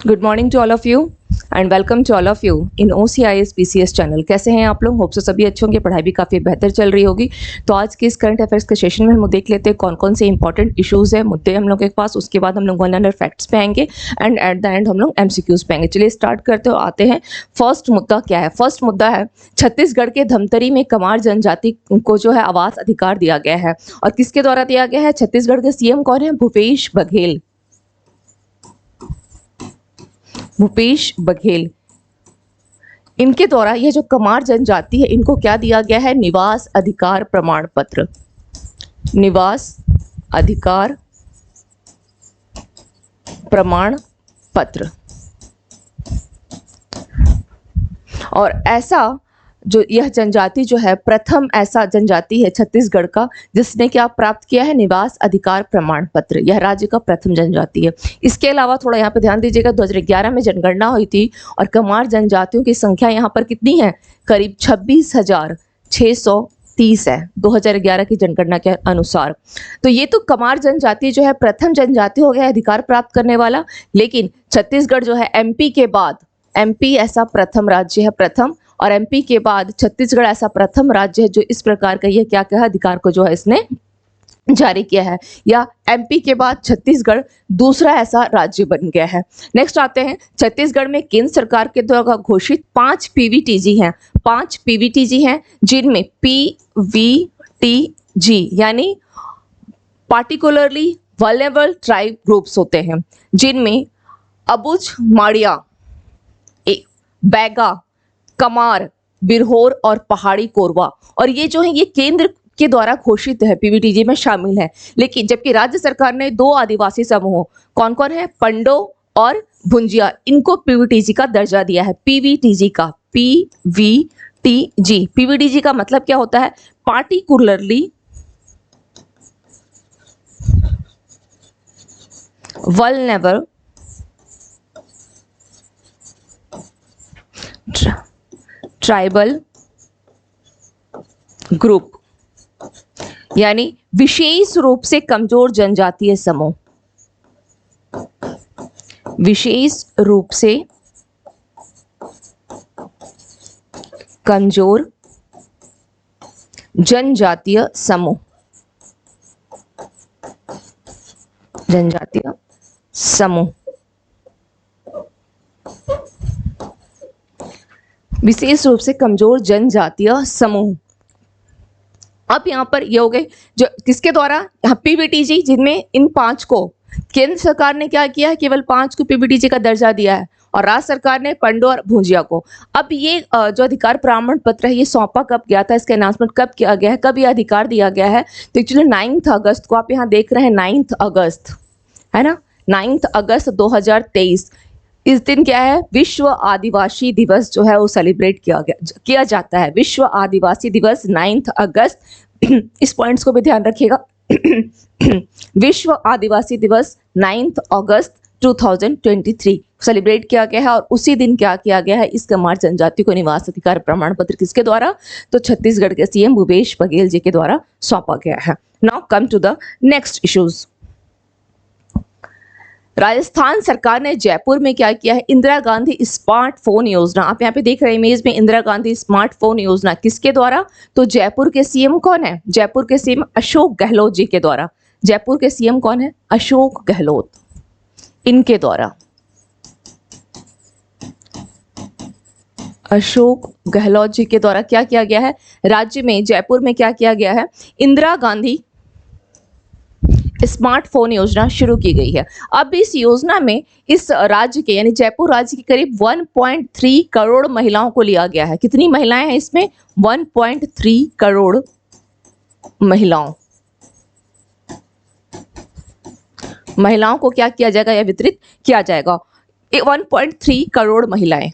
Good morning to all of you and welcome to all of you in OCIS PCS channel. कैसे हैं आप लोग? Hope से सभी अच्छे होंगे, पढ़ाई भी काफ़ी बेहतर चल रही होगी। तो आज के इस करंट अफेयर्स के सेशन में हम देख लेते हैं कौन कौन से इंपॉर्टेंट इश्यूज़ है, मुद्दे हम लोग के पास। उसके बाद हम लोग 100 फैक्ट्स पे आएंगे एंड एट द एंड हम लोग MCQs पे आएंगे। चलिए स्टार्ट करते हो, आते हैं। फर्स्ट मुद्दा क्या है? फर्स्ट मुद्दा है छत्तीसगढ़ के धमतरी में कमार जनजाति को जो है आवास अधिकार दिया गया है। और किसके द्वारा दिया गया है? छत्तीसगढ़ के CM कौन है? भूपेश बघेल। भूपेश बघेल, इनके द्वारा यह जो कमार जनजाति है इनको क्या दिया गया है? निवास अधिकार प्रमाण पत्र। निवास अधिकार प्रमाण पत्र। और ऐसा जो यह जनजाति जो है प्रथम ऐसा जनजाति है छत्तीसगढ़ का जिसने क्या प्राप्त किया है? निवास अधिकार प्रमाण पत्र। यह राज्य का प्रथम जनजाति है। इसके अलावा थोड़ा यहाँ पे ध्यान दीजिएगा, 2011 में जनगणना हुई थी और कमार जनजातियों की संख्या यहाँ पर कितनी है? करीब 26,630 है 2011 की जनगणना के अनुसार। तो ये तो कमार जनजाति जो है प्रथम जनजाति हो गया अधिकार प्राप्त करने वाला। लेकिन छत्तीसगढ़ जो है MP के बाद, MP ऐसा प्रथम राज्य है, प्रथम, और MP के बाद छत्तीसगढ़ ऐसा प्रथम राज्य है जो इस प्रकार का ये क्या क्या अधिकार को जो है इसने जारी किया है, या MP के बाद छत्तीसगढ़ दूसरा ऐसा राज्य बन गया है। नेक्स्ट आते हैं, छत्तीसगढ़ में केंद्र सरकार के द्वारा घोषित 5 PVTG हैं। 5 PVTG हैं जिनमें PVTG यानी पार्टिकुलरली वल्नरेबल ट्राइब ग्रुप्स होते हैं, जिनमें अबुझ माड़िया, बैगा, कमार, बिरहोर और पहाड़ी कोरवा। और ये जो है ये केंद्र के द्वारा घोषित है, PVTG में शामिल है। लेकिन जबकि राज्य सरकार ने 2 आदिवासी समूह कौन कौन है? पंडो और भुंजिया, इनको PVTG का दर्जा दिया है। PVTG का, PVTG, PVTG का मतलब क्या होता है? पार्टिकुलरली वल्नरेबल ट्राइबल ग्रुप, यानी विशेष रूप से कमजोर जनजातीय समूह। विशेष रूप से कमजोर जनजातीय समूह। जनजातीय समूह, विशेष रूप से कमजोर जनजातीय समूह। अब यहाँ पर ये हो गए जो किसके द्वारा? यहाँ PVTG, जिनमें इन 5 को केंद्र सरकार ने क्या किया है? केवल 5 को PVTG का दर्जा दिया है, और राज्य सरकार ने पंडो और भुंजिया को। अब ये जो अधिकार प्रमाण पत्र है ये सौंपा कब गया था? इसका अनाउंसमेंट कब किया गया है? कब ये अधिकार दिया गया है? तो एक्चुअली 9 अगस्त को, आप यहाँ देख रहे हैं 9 अगस्त है ना, 9 अगस्त 2023। इस दिन क्या है? विश्व आदिवासी दिवस जो है वो सेलिब्रेट किया जाता है। विश्व आदिवासी दिवस 9 अगस्त, इस पॉइंट्स को भी ध्यान रखिएगा। विश्व आदिवासी दिवस 9 अगस्त 2023 सेलिब्रेट किया गया है। और उसी दिन क्या किया गया है? इस कमार जनजाति को निवास अधिकार प्रमाण पत्र किसके द्वारा? तो छत्तीसगढ़ के CM भूपेश बघेल जी के द्वारा सौंपा गया है। Now come to the next issues. Rajasthan सरकार ने जयपुर में क्या किया है? इंदिरा गांधी स्मार्टफोन योजना। आप यहाँ पे देख रहे हैं इमेज में, इंदिरा गांधी स्मार्टफोन योजना किसके द्वारा? तो जयपुर के CM कौन है? जयपुर के CM अशोक गहलोत जी के द्वारा। जयपुर के CM कौन है? अशोक गहलोत, इनके द्वारा। अशोक गहलोत जी के द्वारा क्या किया गया है? राज्य में जयपुर में क्या किया गया है? इंदिरा गांधी स्मार्टफोन योजना शुरू की गई है। अब इस योजना में इस राज्य के यानी जयपुर राज्य की करीब 1.3 करोड़ महिलाओं को लिया गया है। कितनी महिलाएं हैं इसमें? 1.3 करोड़ महिलाओं को क्या किया जाएगा? या वितरित किया जाएगा 1.3 करोड़ महिलाएं।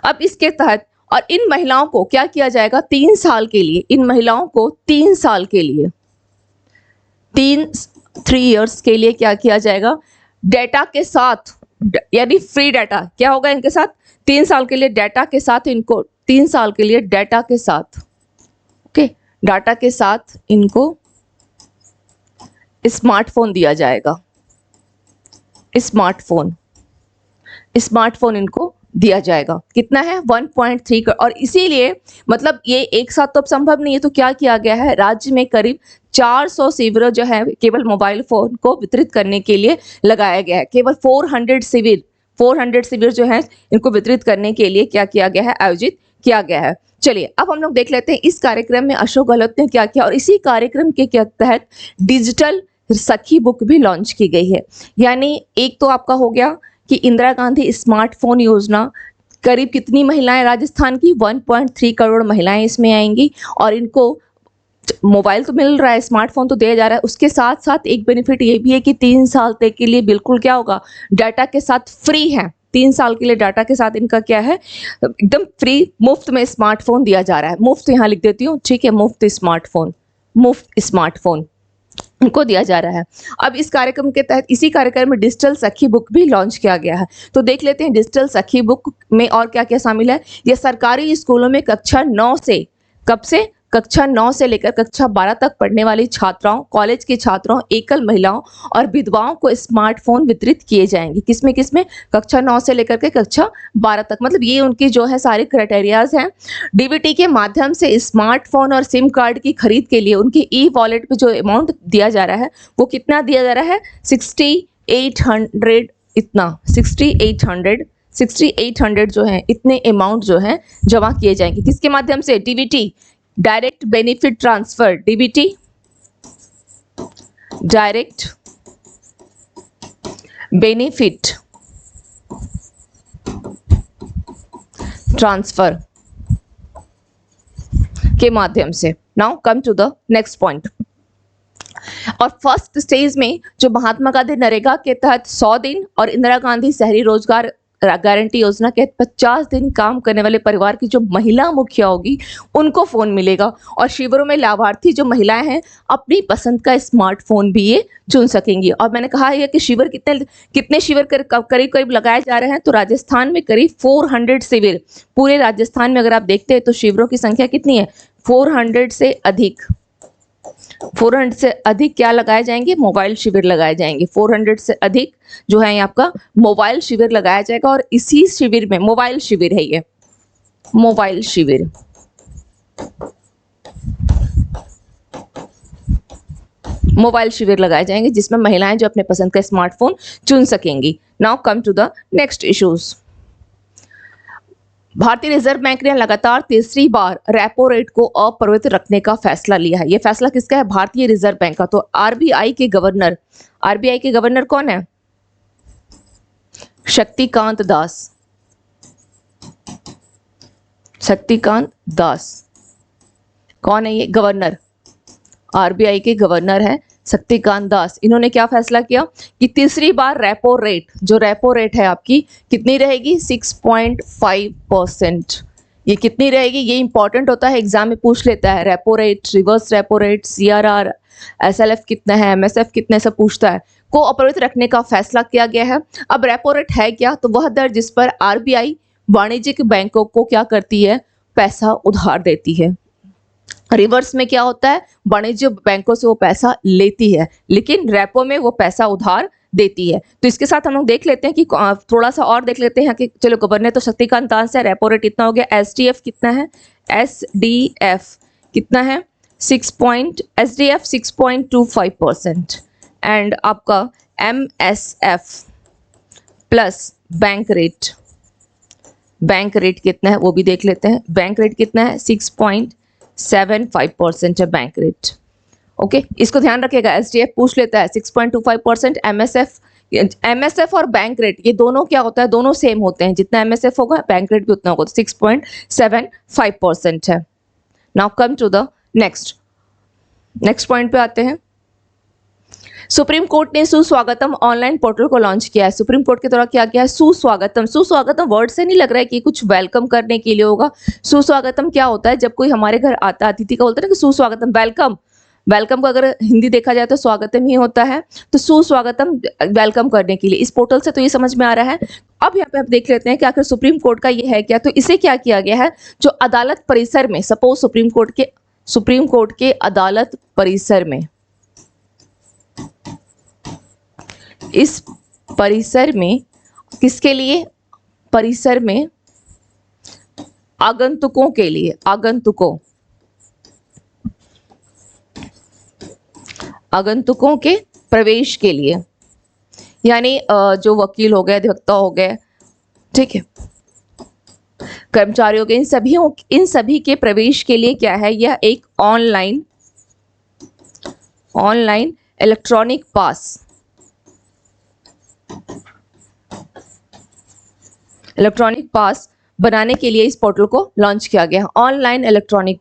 अब इसके तहत और इन महिलाओं को क्या किया जाएगा? 3 साल के लिए, इन महिलाओं को 3 साल के लिए 3 इयर्स के लिए क्या किया जाएगा? डेटा के साथ, यानी फ्री डाटा क्या होगा इनके साथ? 3 साल के लिए डाटा के साथ, इनको 3 साल के लिए डाटा के साथ, ओके, डाटा के साथ इनको स्मार्टफोन दिया जाएगा। स्मार्टफोन स्मार्टफोन इनको दिया जाएगा। कितना है 1.3 करोड़। और इसीलिए मतलब ये एक साथ तो अब संभव नहीं है, तो क्या किया गया है, राज्य में करीब 400 शिविरों जो है केवल मोबाइल फोन को वितरित करने के लिए लगाया गया है। केवल 400 शिविर जो है इनको वितरित करने के लिए क्या किया गया है, आयोजित किया गया है। चलिए अब हम लोग देख लेते हैं इस कार्यक्रम में अशोक गहलोत ने क्या किया, और इसी कार्यक्रम के तहत डिजिटल सखी बुक भी लॉन्च की गई है। यानी एक तो आपका हो गया कि इंदिरा गांधी स्मार्टफोन योजना, करीब कितनी महिलाएं राजस्थान की 1.3 करोड़ महिलाएं इसमें आएंगी, और इनको मोबाइल तो मिल रहा है, स्मार्टफोन तो दिया जा रहा है, उसके साथ साथ एक बेनिफिट ये भी है कि 3 साल तक के लिए बिल्कुल क्या होगा, डाटा के साथ फ्री है। 3 साल के लिए डाटा के साथ इनका क्या है, एकदम फ्री, मुफ्त में स्मार्टफोन दिया जा रहा है। मुफ्त यहाँ लिख देती हूँ, ठीक है, मुफ्त स्मार्टफोन उनको दिया जा रहा है। अब इस कार्यक्रम के तहत, इसी कार्यक्रम में डिजिटल सखी बुक भी लॉन्च किया गया है। तो देख लेते हैं डिजिटल सखी बुक में और क्या क्या शामिल है। यह सरकारी स्कूलों में कक्षा 9 से, कब से, कक्षा 9 से लेकर कक्षा 12 तक पढ़ने वाली छात्राओं, कॉलेज की छात्राओं, एकल महिलाओं और विधवाओं को स्मार्टफोन वितरित किए जाएंगे। किसमें, कक्षा 9 से लेकर के कक्षा 12 तक। मतलब ये उनकी जो है सारे क्राइटेरियाज हैं। डीबीटी के माध्यम से स्मार्टफोन और सिम कार्ड की खरीद के लिए उनके ई वॉलेट पे जो अमाउंट दिया जा रहा है वो कितना दिया जा रहा है, 6800, इतना 6800 जो है, इतने अमाउंट जो है जमा किए जाएंगे। किसके माध्यम से, DBT direct benefit transfer, DBT direct benefit transfer के माध्यम से। Now come to the next point. और फर्स्ट स्टेज में जो महात्मा गांधी नरेगा के तहत 100 दिन और इंदिरा गांधी शहरी रोजगार गारंटी योजना के 50 दिन काम करने वाले परिवार की जो महिला मुखिया होगी उनको फोन मिलेगा। और शिविरों में लाभार्थी जो महिलाएं हैं अपनी पसंद का स्मार्टफोन भी ये चुन सकेंगी। और मैंने कहा है कि शिविर कितने शिविर करीब लगाए जा रहे हैं, तो राजस्थान में करीब 400 शिविर, पूरे राजस्थान में अगर आप देखते हैं तो शिविरों की संख्या कितनी है, 400 से अधिक क्या लगाए जाएंगे, मोबाइल शिविर लगाए जाएंगे। 400 से अधिक जो है आपका मोबाइल शिविर लगाया जाएगा। और इसी शिविर में मोबाइल शिविर है, ये मोबाइल शिविर लगाए जाएंगे जिसमें महिलाएं जो अपने पसंद का स्मार्टफोन चुन सकेंगी। Now come to the next issues. भारतीय रिजर्व बैंक ने लगातार तीसरी बार रेपो रेट को अपरिवर्तित रखने का फैसला लिया है। यह फैसला किसका है, भारतीय रिजर्व बैंक का। तो आरबीआई के गवर्नर कौन है, शक्तिकांत दास। कौन है ये गवर्नर, आरबीआई के गवर्नर है शक्तिकांत दास। इन्होंने क्या फैसला किया कि तीसरी बार रेपो रेट, जो रेपो रेट है आपकी कितनी रहेगी, 6.5%। ये कितनी रहेगी, ये इंपॉर्टेंट होता है, एग्जाम में पूछ लेता है। Repo rate, reverse repo rate, CRR, SLF कितना है, एमएसएफ कितने, सब पूछता है। को अपरिवर्तित रखने का फैसला किया गया है। अब रेपो रेट है क्या, तो वह दर जिस पर आरबीआई वाणिज्यिक बैंकों को क्या करती है, पैसा उधार देती है। रिवर्स में क्या होता है, वाणिज्य बैंकों से वो पैसा लेती है, लेकिन रेपो में वो पैसा उधार देती है। तो इसके साथ हम लोग देख लेते हैं कि थोड़ा सा और देख लेते हैं कि चलो गवर्नर तो शक्तिकांत दास है, रेपो रेट इतना हो गया। एसडीएफ कितना है, एसडीएफ कितना है, 6.25% एंड आपका एमएसएफ प्लस बैंक रेट कितना है वो भी देख लेते हैं। बैंक रेट कितना है, 6.75% है बैंक रेट। ओके, इसको ध्यान रखिएगा, एसडीएफ पूछ लेता है 6.25%, एमएसएफ और बैंक रेट ये दोनों क्या होता है, दोनों सेम होते हैं, जितना एमएसएफ होगा बैंक रेट भी उतना होगा, 6.75% है। Now come to the next point पे आते हैं। सुप्रीम कोर्ट ने सुस्वागतम ऑनलाइन पोर्टल को लॉन्च किया है। सुप्रीम कोर्ट के द्वारा क्या किया है, सुस्वागतम वर्ड से नहीं लग रहा है कि कुछ वेलकम करने के लिए होगा। सुस्वागतम क्या होता है, जब कोई हमारे घर आता है, अतिथि का बोलते हैं ना कि सुस्वागतम, वेलकम को अगर हिंदी देखा जाए तो स्वागतम ही होता है। तो सुस्वागतम वेलकम करने के लिए इस पोर्टल से तो ये समझ में आ रहा है। अब यहाँ पे आप देख लेते हैं कि आखिर सुप्रीम कोर्ट का ये है क्या। तो इसे क्या किया गया है, जो अदालत परिसर में, सपोज सुप्रीम कोर्ट के अदालत परिसर में, इस परिसर में किसके लिए, परिसर में आगंतुकों के लिए, आगंतुकों के प्रवेश के लिए, यानी जो वकील हो गए, अधिवक्ता हो गए, ठीक है, कर्मचारी हो गए, इन सभी के प्रवेश के लिए क्या है, यह एक ऑनलाइन इलेक्ट्रॉनिक पास बनाने के लिए इस पोर्टल को लॉन्च किया गया। ऑनलाइन इलेक्ट्रॉनिक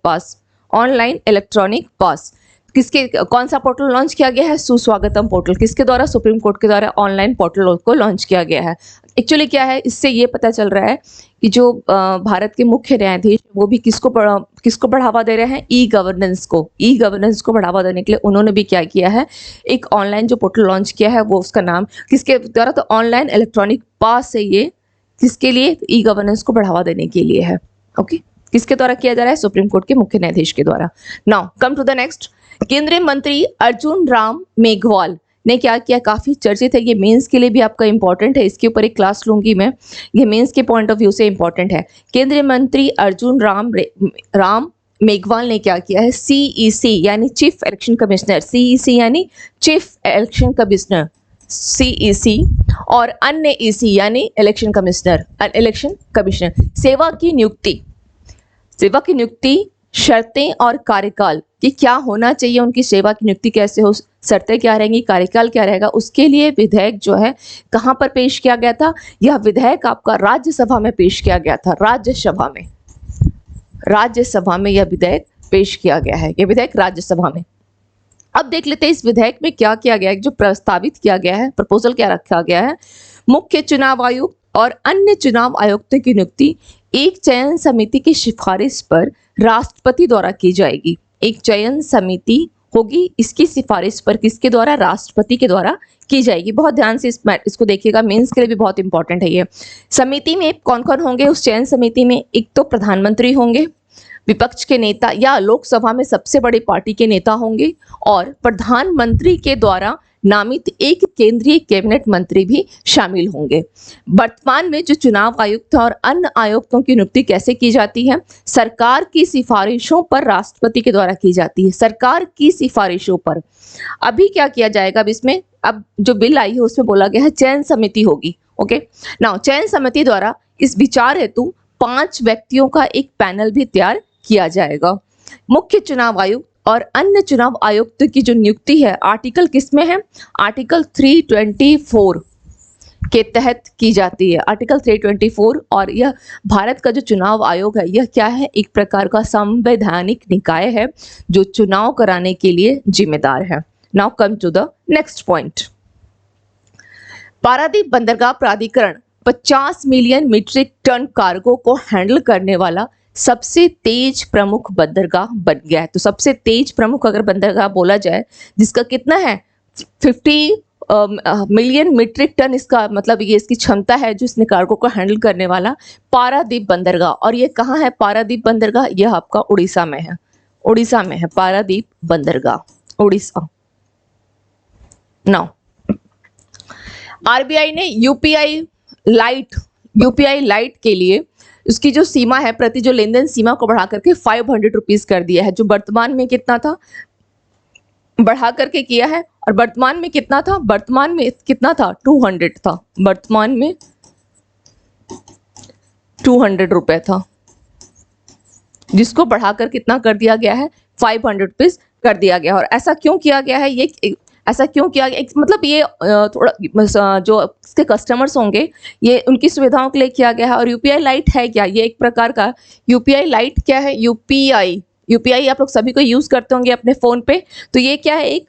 पास कौन सा पोर्टल लॉन्च किया गया है? सुस्वागतम पोर्टल। किसके द्वारा? सुप्रीम कोर्ट के द्वारा ऑनलाइन पोर्टल को लॉन्च किया गया है। एक्चुअली क्या है, इससे ये पता चल रहा है कि जो भारत के मुख्य न्यायाधीश वो भी किसको बढ़ावा दे रहे हैं? ई गवर्नेंस को बढ़ावा देने के लिए उन्होंने भी क्या किया है, एक ऑनलाइन जो पोर्टल लॉन्च किया है, वो उसका नाम किसके द्वारा? तो ऑनलाइन इलेक्ट्रॉनिक पास है ये। किसके लिए? ई गवर्नेंस को बढ़ावा देने के लिए है। ओके, किसके द्वारा किया जा रहा है? सुप्रीम कोर्ट के मुख्य न्यायाधीश के द्वारा। Now come to the next. केंद्रीय मंत्री अर्जुन राम मेघवाल ने क्या किया? काफी चर्चित है, ये मेंस के लिए भी आपका इंपॉर्टेंट है, इसके ऊपर एक क्लास लूंगी मैं, ये मेंस के पॉइंट ऑफ व्यू से इंपॉर्टेंट है। केंद्रीय मंत्री अर्जुन राम मेघवाल ने क्या किया है? सीईसी यानी चीफ इलेक्शन कमिश्नर, सीईसी यानी चीफ इलेक्शन कमिश्नर, सीईसी और अन्य ईसी यानी इलेक्शन कमिश्नर सेवा की नियुक्ति, शर्तें और कार्यकाल कि क्या होना चाहिए, उनकी सेवा की नियुक्ति कैसे हो, शर्तें क्या रहेंगी, कार्यकाल क्या रहेगा, उसके लिए विधेयक जो है कहां पर पेश किया गया था? यह विधेयक आपका राज्यसभा में पेश किया गया था। राज्यसभा में यह विधेयक पेश किया गया है, यह विधेयक राज्यसभा में। अब देख लेते हैं इस विधेयक में क्या किया गया है, जो प्रस्तावित किया गया है, प्रपोजल क्या रखा गया है। मुख्य चुनाव आयुक्त और अन्य चुनाव आयुक्तों की नियुक्ति एक चयन समिति की सिफारिश पर राष्ट्रपति द्वारा की जाएगी। एक चयन समिति होगी, इसकी सिफारिश पर किसके द्वारा? राष्ट्रपति के द्वारा की जाएगी। बहुत ध्यान से इसको देखिएगा, मेंस के लिए भी बहुत इंपॉर्टेंट है ये। समिति में कौन कौन होंगे? उस चयन समिति में एक तो प्रधानमंत्री होंगे, विपक्ष के नेता या लोकसभा में सबसे बड़ी पार्टी के नेता होंगे, और प्रधानमंत्री के द्वारा नामित एक केंद्रीय कैबिनेट मंत्री भी शामिल होंगे। वर्तमान में जो चुनाव आयुक्त और अन्य आयुक्तों की नियुक्ति कैसे की जाती है? सरकार की सिफारिशों पर राष्ट्रपति के द्वारा की जाती है, सरकार की सिफारिशों पर। अभी क्या किया जाएगा? अब इसमें अब जो बिल आई है उसमें बोला गया है चयन समिति होगी। ओके, नाउ चयन समिति द्वारा इस विचार हेतु 5 व्यक्तियों का एक पैनल भी तैयार किया जाएगा। मुख्य चुनाव आयुक्त और अन्य चुनाव आयुक्त की जो नियुक्ति है आर्टिकल किस में है? आर्टिकल 324 के तहत की जाती है, आर्टिकल 324। और यह भारत का जो चुनाव आयोग है यह क्या है? एक प्रकार का संवैधानिक निकाय है जो चुनाव कराने के लिए जिम्मेदार है। Now come to the next point. Paradip बंदरगाह प्राधिकरण 50 मिलियन मीट्रिक टन कार्गो को हैंडल करने वाला सबसे तेज प्रमुख बंदरगाह बन गया है। तो सबसे तेज प्रमुख अगर बंदरगाह बोला जाए जिसका कितना है 50 मिलियन मीट्रिक टन, इसका मतलब ये इसकी क्षमता है जो इसने कार्गो को हैंडल करने वाला, पारादीप बंदरगाह। और ये कहाँ है पारादीप बंदरगाह? यह आपका उड़ीसा में है, पारादीप बंदरगाह, उड़ीसा। नाउ आरबीआई ने यूपीआई लाइट के लिए उसकी जो सीमा है, प्रति जो लेन देन सीमा को बढ़ा करके 500 रुपीज कर दिया है, जो वर्तमान में कितना था, बढ़ा करके किया है। और वर्तमान में कितना था? वर्तमान में कितना था? 200 था, वर्तमान में 200 रुपए था, जिसको बढ़ाकर कितना कर दिया गया है? 500 रुपीज कर दिया गया। और ऐसा क्यों किया गया है? ऐसा क्यों किया गया? मतलब ये थोड़ा जो इसके कस्टमर्स होंगे ये उनकी सुविधाओं के लिए किया गया है। और यूपीआई लाइट है क्या? ये एक प्रकार का यूपीआई लाइट क्या है? यूपीआई आप लोग सभी को यूज करते होंगे अपने फोन पे। तो ये क्या है? एक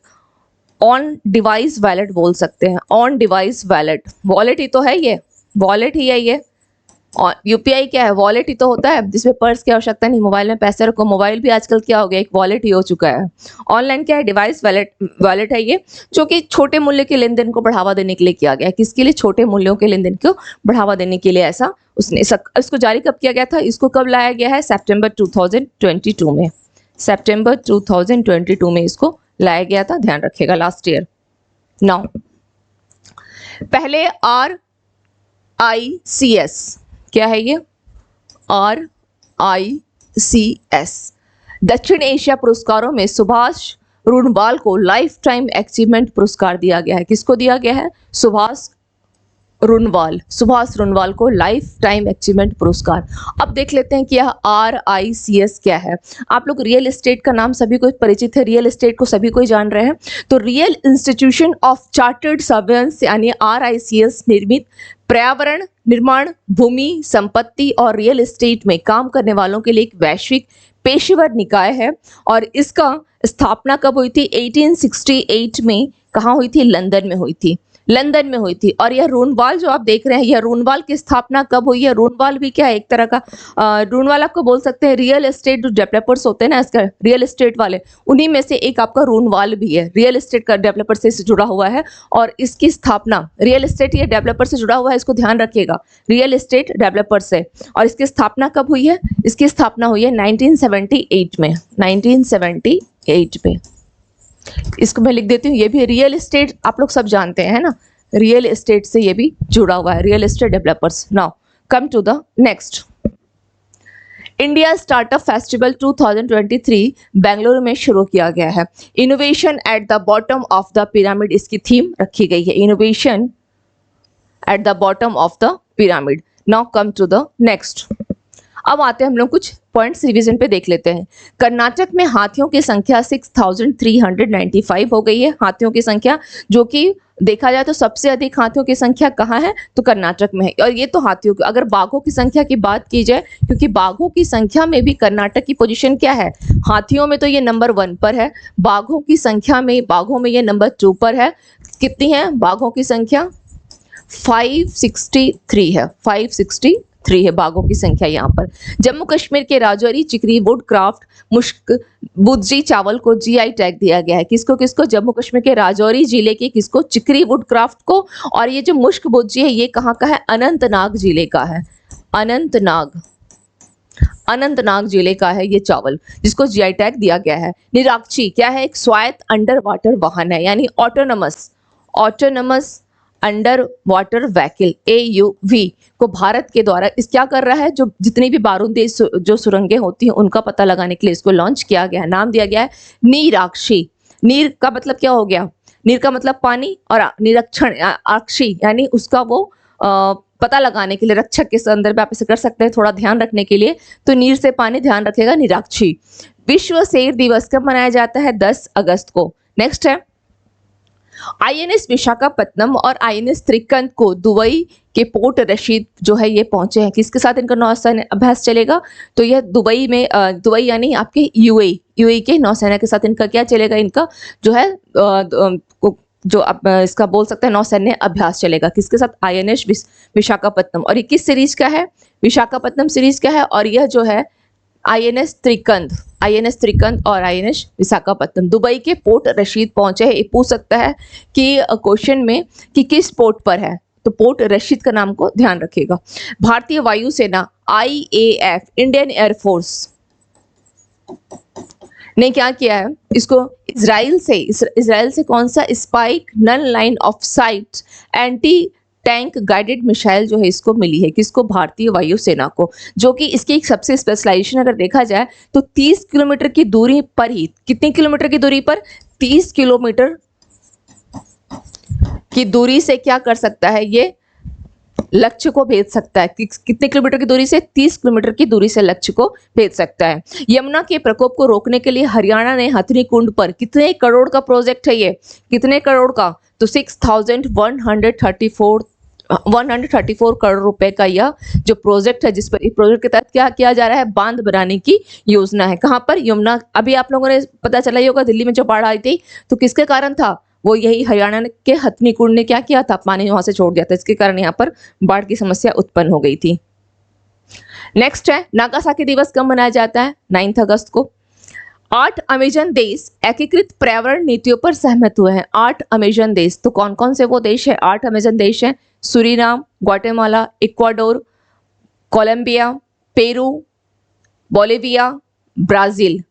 ऑन डिवाइस वैलेट बोल सकते हैं, ऑन डिवाइस वॉलेट ही तो है ये, वॉलेट ही है ये। और यूपीआई क्या है? वॉलेट ही तो होता है जिसमें पर्स की आवश्यकता नहीं, मोबाइल में पैसे रखो। मोबाइल भी आजकल क्या हो गया? एक वॉलेट ही हो चुका है। ऑनलाइन क्या है? डिवाइस वॉलेट है ये, जो कि छोटे मूल्य के लेन देन को बढ़ावा देने के लिए किया गया है। किसके लिए? छोटे मूल्यों के लेन देन को बढ़ावा देने के लिए ऐसा उसने इसको जारी कब किया गया था? इसको कब लाया गया है? सितंबर 2022 में, सितंबर 2022 में इसको लाया गया था, ध्यान रखिएगा, लास्ट ईयर। नाउ पहले RICS क्या है ये? RICS। दक्षिण एशिया पुरस्कारों में सुभाष रुनवाल को लाइफ टाइम अचीवमेंट पुरस्कार दिया गया है। किसको दिया गया है? सुभाष रुनवाल को लाइफ टाइम अचीवमेंट पुरस्कार। अब देख लेते हैं कि यह RICS क्या है। आप लोग रियल एस्टेट का नाम सभी को परिचित है, रियल एस्टेट को सभी कोई जान रहे हैं। तो real institution of chartered surveillance यानी RICS निर्मित पर्यावरण, निर्माण, भूमि, संपत्ति और रियल एस्टेट में काम करने वालों के लिए एक वैश्विक पेशेवर निकाय है। और इसका स्थापना कब हुई थी? 1868 में। कहाँ हुई थी? लंदन में हुई थी। और यह रूनवाल जो आप देख रहे हैं, यह रूनवाल की स्थापना कब हुई है? रूनवाल भी क्या है? एक तरह का रूनवाल आपको बोल सकते हैं रियल एस्टेट जो डेवलपर्स होते हैं ना, इसका रियल एस्टेट वाले, उन्हीं में से एक आपका रूनवाल भी है। रियल एस्टेट का डेवलपर से जुड़ा हुआ है और इसकी स्थापना रियल एस्टेट ये डेवलपर से जुड़ा हुआ है, इसको ध्यान रखिएगा, रियल एस्टेट डेवलपर से। और इसकी स्थापना कब हुई है? इसकी स्थापना हुई है 1978 में। 1978 में। इसको मैं लिख देती हूँ, ये भी रियल एस्टेट आप लोग सब जानते हैं ना, रियल एस्टेट से ये भी जुड़ा हुआ है, real estate developers. Now come to the next. India startup festival 2023 Bengaluru में शुरू किया गया है। Innovation at the bottom of the pyramid इसकी थीम रखी गई है, innovation at the bottom of the pyramid. Now come to the next. अब आते हैं हम लोग कुछ पॉइंट्स रिवीजन पे देख लेते हैं। कर्नाटक में हाथियों की संख्या 6395 हो गई है, हाथियों की संख्या, जो कि देखा जाए तो सबसे अधिक हाथियों की संख्या कहाँ है? तो कर्नाटक में है। और ये तो हाथियों की, अगर बाघों की संख्या की बात की जाए, क्योंकि बाघों की संख्या में भी कर्नाटक की पोजीशन क्या है? हाथियों में तो ये नंबर 1 पर है, बाघों की संख्या में, बाघों में ये नंबर 2 पर है। कितनी है बाघों की संख्या? 563 है, 563 है बाघों की संख्या यहाँ पर। जम्मू कश्मीर के राजौरी चिकरी वुड क्राफ्ट मुश्क बुज्जी चावल को GI टैग दिया गया है। किसको किसको? जम्मू कश्मीर के राजौरी जिले के किसको? चिकरी वुड क्राफ्ट को। और ये जो मुश्क बुज्जी है ये कहाँ का है? अनंतनाग जिले का है, अनंतनाग जिले का है ये चावल, जिसको GI टैग दिया गया है। निराक्षी क्या है? एक स्वायत्त अंडर वाटर वाहन है, यानी autonomous under water vehicle AUV को भारत के द्वारा इस क्या कर रहा है? जो जितनी भी बारूदी जो सुरंगें होती हैं उनका पता लगाने के लिए इसको लॉन्च किया गया है। नाम दिया गया है नीराक्षी। नीर का मतलब क्या हो गया? नीर का मतलब पानी, और निरीक्षण आक्षी यानी उसका वो पता लगाने के लिए, रक्षक के संदर्भ में आप इसे कर सकते हैं थोड़ा ध्यान रखने के लिए। तो नीर से पानी, ध्यान रखेगा, निराक्षी। विश्व शेर दिवस कब मनाया जाता है? 10 अगस्त को। नेक्स्ट है INS विशाखापत्तनम और INS त्रिकंत को दुबई के पोर्ट रशीद जो है ये पहुंचे हैं। किसके साथ इनका नौसेना अभ्यास चलेगा? तो यह दुबई में, दुबई यानी आपके UAE के नौसेना के साथ इनका क्या चलेगा? इनका जो है जो आप इसका बोल सकते हैं नौसैन्य अभ्यास चलेगा। किसके साथ? INS विशाखापत्तनम। और ये किस सीरीज का है? विशाखापत्तनम सीरीज का है। और यह जो है INS त्रिकंत और INS विशाखापत्तनम दुबई के पोर्ट रशीद पहुंचे हैं। ये पूछ सकता है कि क्वेश्चन में कि किस पोर्ट पर है, तो पोर्ट रशीद का नाम को ध्यान रखिएगा। भारतीय वायुसेना IAF इंडियन एयरफोर्स ने क्या किया है? इसको इजराइल से कौन सा spike non line of sight anti tank guided missile जो है इसको मिली है। किसको? भारतीय वायुसेना को। जो कि इसकी एक सबसे स्पेशलाइजेशन अगर देखा जाए तो 30 किलोमीटर की दूरी पर ही, कितनी किलोमीटर की दूरी पर? 30 किलोमीटर की दूरी से क्या कर सकता है? ये लक्ष्य को भेज सकता है। कितने किलोमीटर की दूरी से? 30 किलोमीटर की दूरी से लक्ष्य को भेज सकता है। यमुना के प्रकोप को रोकने के लिए हरियाणा ने हथनी कुंड पर, कितने करोड़ का प्रोजेक्ट है ये? कितने करोड़ का? तो 134 करोड़ रुपए का यह जो प्रोजेक्ट है, जिस पर इस प्रोजेक्ट के तहत क्या किया जा रहा है? बांध बनाने की योजना है। कहां पर? यमुना। अभी आप लोगों ने पता चला ही होगा दिल्ली में जो बाढ़ आई थी तो किसके कारण था? वो यही हरियाणा के हथनी कुंड ने क्या किया था? पानी वहां से छोड़ दिया था, इसके कारण यहाँ पर बाढ़ की समस्या उत्पन्न हो गई थी। नेक्स्ट है नागासाकी दिवस कब मनाया जाता है? 9 अगस्त को। 8 अमेजन देश एकीकृत पर्यावरण नीतियों पर सहमत हुए हैं। 8 अमेजन देश, तो कौन कौन से वो देश है? 8 अमेजन देश हैं। Suriname, Guatemala, Ecuador, Colombia, Peru, Bolivia, Brazil.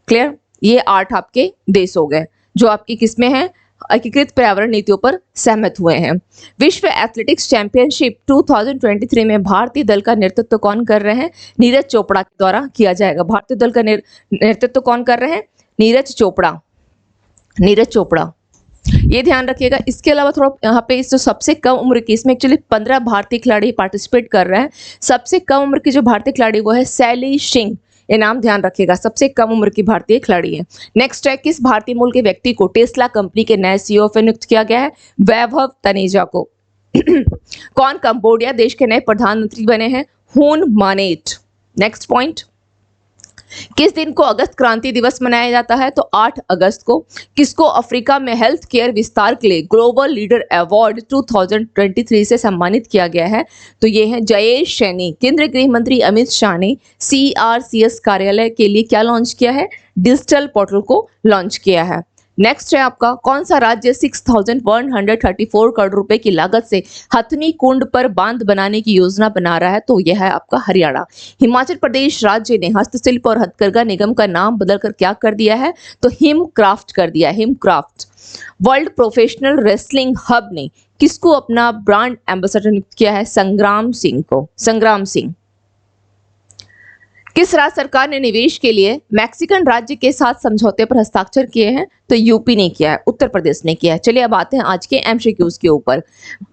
Clear? ये 8 आपके देश हो गए जो आपकी किसमें है? एकीकृत पर्यावरण नीतियों पर सहमत हुए हैं। विश्व एथलेटिक्स चैंपियनशिप 2023 में भारतीय दल का नेतृत्व कौन कर रहे हैं? नीरज चोपड़ा के द्वारा किया जाएगा। भारतीय दल का नेतृत्व कौन कर रहे हैं? नीरज चोपड़ा। नीरज चोपड़ा, ये ध्यान रखिएगा। इसके अलावा थोड़ा यहाँ पे इस जो सबसे कम उम्र की, इसमें एक्चुअली 15 भारतीय खिलाड़ी पार्टिसिपेट कर रहे हैं। सबसे कम उम्र की जो भारतीय खिलाड़ी वो है शैली सिंह, ये नाम ध्यान रखिएगा, सबसे कम उम्र की भारतीय खिलाड़ी है। नेक्स्ट है, किस भारतीय मूल के व्यक्ति को टेस्ला कंपनी के नए सीईओ पे नियुक्त किया गया है? वैभव तनेजा को। कौन कंबोडिया देश के नए प्रधानमंत्री बने हैं? हुन मानेट। नेक्स्ट पॉइंट, किस दिन को अगस्त क्रांति दिवस मनाया जाता है? तो 8 अगस्त को। किसको अफ्रीका में हेल्थ केयर विस्तार के लिए ग्लोबल लीडर अवार्ड 2023 से सम्मानित किया गया है? तो ये है जयेश सैनी। केंद्रीय गृह मंत्री अमित शाह ने CRCS कार्यालय के लिए क्या लॉन्च किया है? डिजिटल पोर्टल को लॉन्च किया है। नेक्स्ट है आपका, कौन सा राज्य 6134 करोड़ रुपए की लागत से हथनी कुंड पर बांध बनाने की योजना बना रहा है? तो यह है आपका हरियाणा। हिमाचल प्रदेश राज्य ने हस्तशिल्प और हथकरघा निगम का नाम बदलकर क्या कर दिया है? तो हिमक्राफ्ट कर दिया, हिमक्राफ्ट। वर्ल्ड प्रोफेशनल रेसलिंग हब ने किसको अपना ब्रांड एम्बेसडर नियुक्त किया है? संग्राम सिंह को। संग्राम सिंह। किस राज्य सरकार ने निवेश के लिए मैक्सिकन राज्य के साथ समझौते पर हस्ताक्षर किए हैं? तो यूपी ने किया है, उत्तर प्रदेश ने किया है। चलिए अब आते हैं आज के MCQs के ऊपर।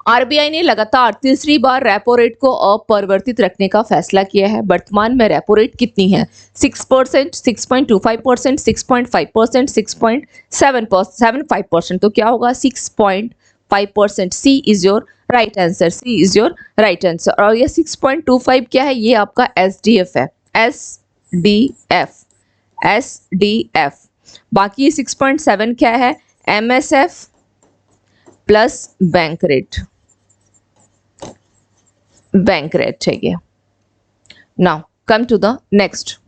RBI ने लगातार तीसरी बार रेपो रेट को अपरिवर्तित रखने का फैसला किया है। वर्तमान में रेपो रेट कितनी है? 6%, 6.25%, 6.5%, 6.75%। तो क्या होगा? 6.5%। C is your right answer. C is your right answer. और ये 6.25 क्या है? ये आपका SDF है, SDF, SDF। बाकी 6.7 क्या है? MSF plus bank rate, bank rate है ये। Now come to the next.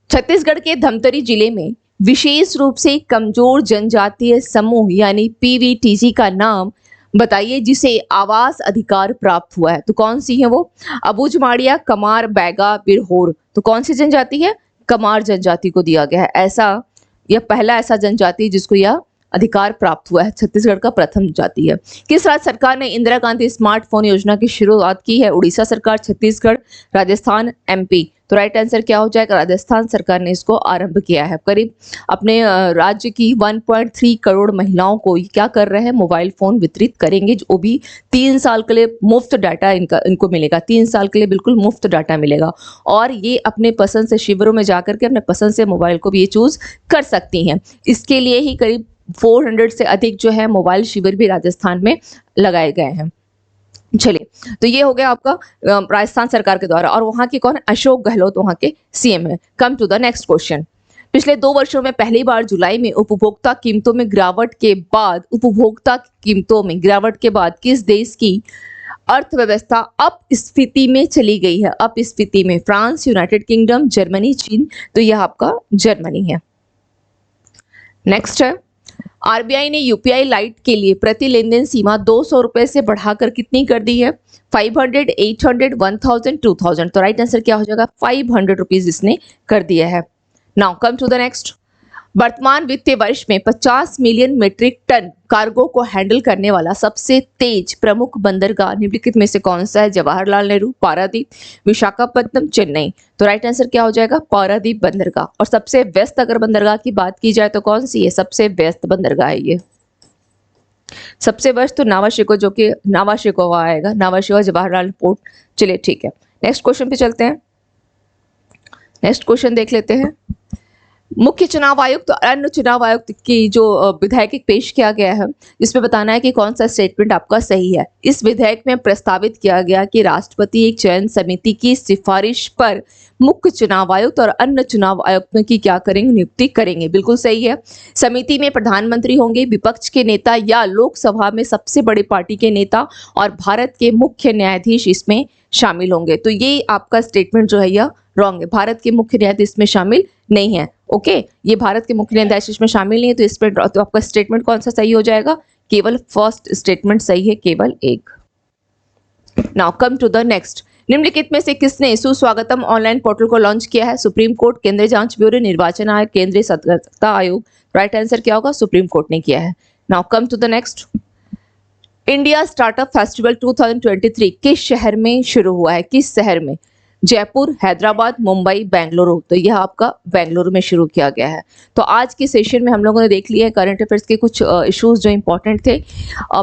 Chhattisgarh के धमतरी जिले में विशेष रूप से कमजोर जनजातीय समूह यानी PVTG का नाम बताइए जिसे आवास अधिकार प्राप्त हुआ है। तो कौन सी है वो? अबूझमाड़िया, कमार, बैगा, बिरहोर। तो कौन सी जनजाति है? कमार जनजाति को दिया गया है। ऐसा यह पहला ऐसा जनजाति जिसको यह अधिकार प्राप्त हुआ है, छत्तीसगढ़ का प्रथम जाति है। किस राज्य सरकार ने इंदिरा गांधी स्मार्टफोन योजना की शुरुआत की है? उड़ीसा सरकार, छत्तीसगढ़, राजस्थान, MP। तो राइट आंसर क्या हो जाएगा? राजस्थान सरकार ने इसको आरंभ किया है। करीब अपने राज्य की 1.3 करोड़ महिलाओं को क्या कर रहे हैं? मोबाइल फोन वितरित करेंगे, जो भी 3 साल के लिए मुफ्त डाटा इनको मिलेगा। 3 साल के लिए बिल्कुल मुफ्त डाटा मिलेगा और ये अपने पसंद से शिविरों में जाकर के अपने पसंद से मोबाइल को भी ये चूज कर सकती हैं। इसके लिए ही करीब 400 से अधिक जो है मोबाइल शिविर भी राजस्थान में लगाए गए हैं। चलिए, तो ये हो गया आपका राजस्थान सरकार के द्वारा। और वहां के कौन? अशोक गहलोत वहां के CM है। Come to the next question. पिछले 2 वर्षों में पहली बार जुलाई में उपभोक्ता कीमतों में गिरावट के बाद किस देश की अर्थव्यवस्था अपस्फीति में चली गई है? अपस्फीति में फ्रांस, यूनाइटेड किंगडम, जर्मनी, चीन। तो यह आपका जर्मनी है। नेक्स्ट है, RBI ने UPI लाइट के लिए प्रति लेनदेन सीमा 200 रुपए से बढ़ाकर कितनी कर दी है? 500, 800, 1000, 2000। तो राइट आंसर क्या हो जाएगा? 500 रुपीज इसने कर दिया है। Now come to the next. वर्तमान वित्तीय वर्ष में 50 मिलियन मीट्रिक टन कार्गो को हैंडल करने वाला सबसे तेज प्रमुख बंदरगाह निम्नलिखित में से कौन सा है? जवाहरलाल नेहरू, पारादीप, विशाखापट्टनम, चेन्नई। तो राइट आंसर क्या हो जाएगा? पारादीप बंदरगाह। और सबसे व्यस्त अगर बंदरगाह की बात की जाए तो कौन सी है? सबसे व्यस्त बंदरगाह है ये। सबसे व्यस्त तो नावाशेको, जो कि नावाशेकोवा आएगा, नावाशेवा जवाहरलाल पोर्ट। चलिए ठीक है, नेक्स्ट क्वेश्चन पे चलते हैं। नेक्स्ट क्वेश्चन देख लेते हैं। मुख्य चुनाव आयुक्त और अन्य चुनाव आयुक्त की जो विधेयक पेश किया गया है, इसमें बताना है कि कौन सा स्टेटमेंट आपका सही है। इस विधेयक में प्रस्तावित किया गया कि राष्ट्रपति एक चयन समिति की सिफारिश पर मुख्य चुनाव आयुक्त और अन्य चुनाव आयुक्तों की क्या करेंगे? नियुक्ति करेंगे। बिल्कुल सही है। समिति में प्रधानमंत्री होंगे, विपक्ष के नेता या लोकसभा में सबसे बड़ी पार्टी के नेता और भारत के मुख्य न्यायाधीश इसमें शामिल होंगे। तो ये आपका स्टेटमेंट जो है यह रॉन्ग है। भारत के मुख्य न्यायाधीश इसमें शामिल नहीं है। ओके, ये भारत के मुख्य न्यायाधीश इसमें शामिल नहीं है। तो इस पर तो आपका स्टेटमेंट कौन सा सही हो जाएगा? केवल फर्स्ट स्टेटमेंट सही है, केवल एक। Now come to the next. निम्नलिखित में से किसने सुस्वागतम ऑनलाइन पोर्टल को लॉन्च किया है? सुप्रीम कोर्ट, केंद्रीय जांच ब्यूरो, निर्वाचन आयोग, केंद्रीय सतर्कता आयोग। राइट आंसर क्या होगा? सुप्रीम कोर्ट ने किया है। Now come to the next. India startup festival 2023 किस शहर में शुरू हुआ है? किस शहर में? जयपुर, हैदराबाद, मुंबई, बेंगलुरु। तो यह आपका बेंगलुरु में शुरू किया गया है। तो आज के सेशन में हम लोगों ने देख लिया है करंट अफेयर्स के कुछ इश्यूज जो इंपॉर्टेंट थे।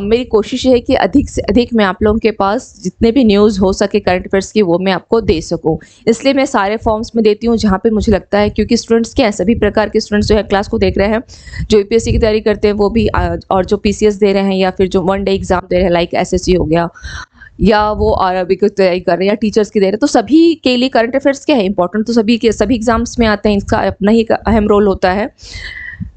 मेरी कोशिश है कि अधिक से अधिक मैं आप लोगों के पास जितने भी न्यूज़ हो सके करंट अफेयर्स की वो मैं आपको दे सकूं। इसलिए मैं सारे फॉर्म्स में देती हूँ जहाँ पे मुझे लगता है, क्योंकि स्टूडेंट्स क्या है, सभी प्रकार के स्टूडेंट्स जो है क्लास को देख रहे हैं, जो यूपीएससी की तैयारी करते हैं वो भी, और जो पीसीएस दे रहे हैं या फिर जो वन डे एग्जाम दे रहे हैं लाइक एसएससी हो गया, या वो आरआरबी की तैयारी कर रहे हैं या टीचर्स की दे रहे हैं, तो सभी के लिए करंट अफेयर्स क्या है इंपॉर्टेंट, तो सभी के सभी एग्जाम्स में आते हैं, इसका अपना ही अहम रोल होता है।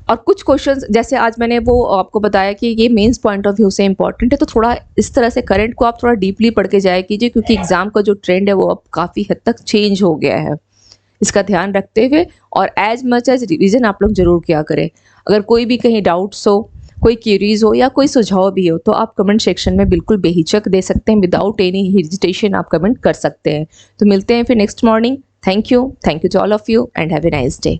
और कुछ क्वेश्चंस जैसे आज मैंने वो आपको बताया कि ये मेंस पॉइंट ऑफ व्यू से इंपॉर्टेंट है, तो थोड़ा इस तरह से करंट को आप थोड़ा डीपली पढ़ के जाया कीजिए, क्योंकि एग्जाम का जो ट्रेंड है वो अब काफ़ी हद तक चेंज हो गया है। इसका ध्यान रखते हुए और एज मच एज रिवीजन आप लोग जरूर किया करें। अगर कोई भी कहीं डाउट्स हो, कोई क्यूरीज हो या कोई सुझाव भी हो, तो आप कमेंट सेक्शन में बिल्कुल बेहिचक दे सकते हैं, विदाउट एनी हेजिटेशन आप कमेंट कर सकते हैं। तो मिलते हैं फिर next morning. Thank you to all of you and have a nice day.